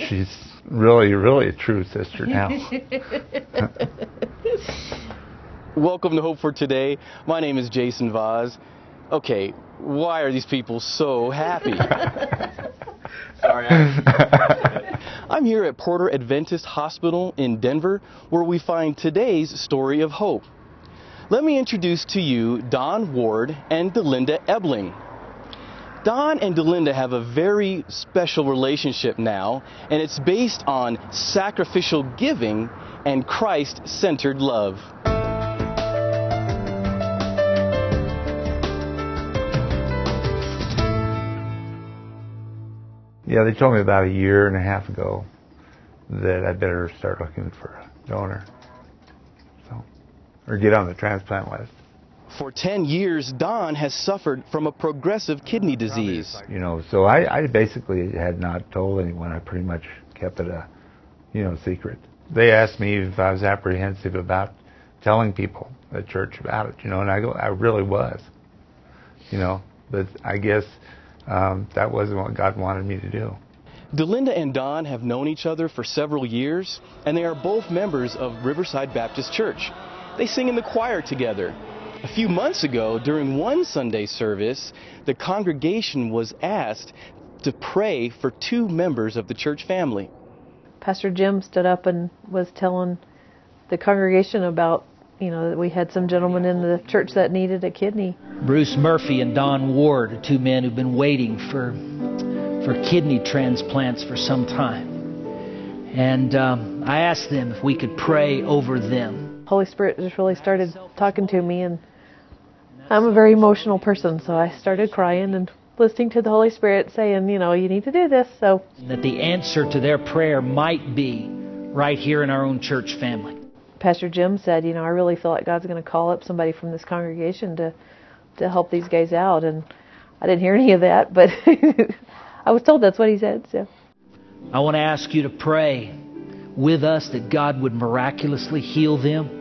She's really, really a true sister now. Welcome to Hope for Today. My name is Jason Vaz. Okay, why are these people so happy? Sorry. I'm here at Porter Adventist Hospital in Denver, where we find today's story of hope. Let me introduce to you Don Ward and Delinda Ebling. Don and Delinda have a very special relationship now, and it's based on sacrificial giving and Christ-centered love. Yeah, they told me about a year and a half ago that I better start looking for a donor. Or get on the transplant list. For 10 years, Don has suffered from a progressive kidney disease. You know, so I basically had not told anyone. I pretty much kept it a, secret. They asked me if I was apprehensive about telling people at church about it, and I really was, but I guess that wasn't what God wanted me to do. Delinda and Don have known each other for several years, and they are both members of Riverside Baptist Church. They sing in the choir together. A few months ago, during one Sunday service, the congregation was asked to pray for two members of the church family. Pastor Jim stood up and was telling the congregation about, that we had some gentlemen in the church that needed a kidney. Bruce Murphy and Don Ward are two men who've been waiting for kidney transplants for some time. And I asked them if we could pray over them. Holy Spirit just really started talking to me, and I'm a very emotional person, so I started crying and listening to the Holy Spirit saying, you need to do this. So that the answer to their prayer might be right here in our own church family. Pastor Jim said, I really feel like God's going to call up somebody from this congregation to help these guys out, and I didn't hear any of that, but I was told that's what he said. So I want to ask you to pray with us that God would miraculously heal them.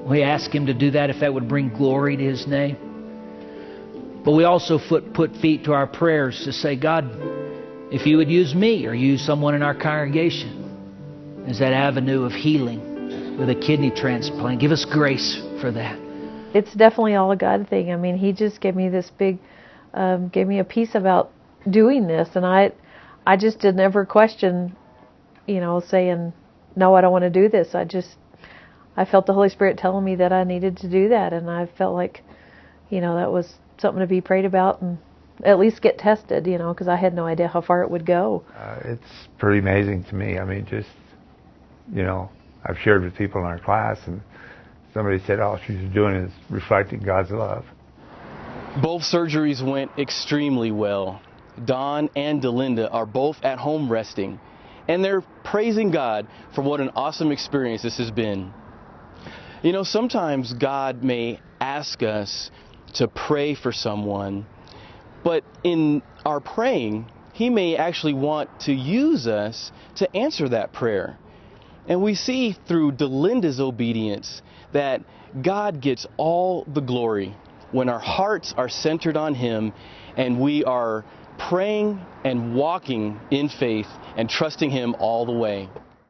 We ask Him to do that if that would bring glory to His name. But we also put feet to our prayers to say, God, if you would use me or use someone in our congregation as that avenue of healing with a kidney transplant, give us grace for that. It's definitely all a God thing. I mean, He just gave me this big, gave me a peace about doing this, and I just did never question, saying, no, I don't want to do this. I felt the Holy Spirit telling me that I needed to do that, and I felt like, that was something to be prayed about and at least get tested, because I had no idea how far it would go. It's pretty amazing to me. I mean, just, I've shared with people in our class, and somebody said all she's doing is reflecting God's love. Both surgeries went extremely well. Don and Delinda are both at home resting, and they're praising God for what an awesome experience this has been. Sometimes God may ask us to pray for someone, but in our praying, He may actually want to use us to answer that prayer. And we see through Delinda's obedience that God gets all the glory when our hearts are centered on Him and we are praying and walking in faith and trusting Him all the way.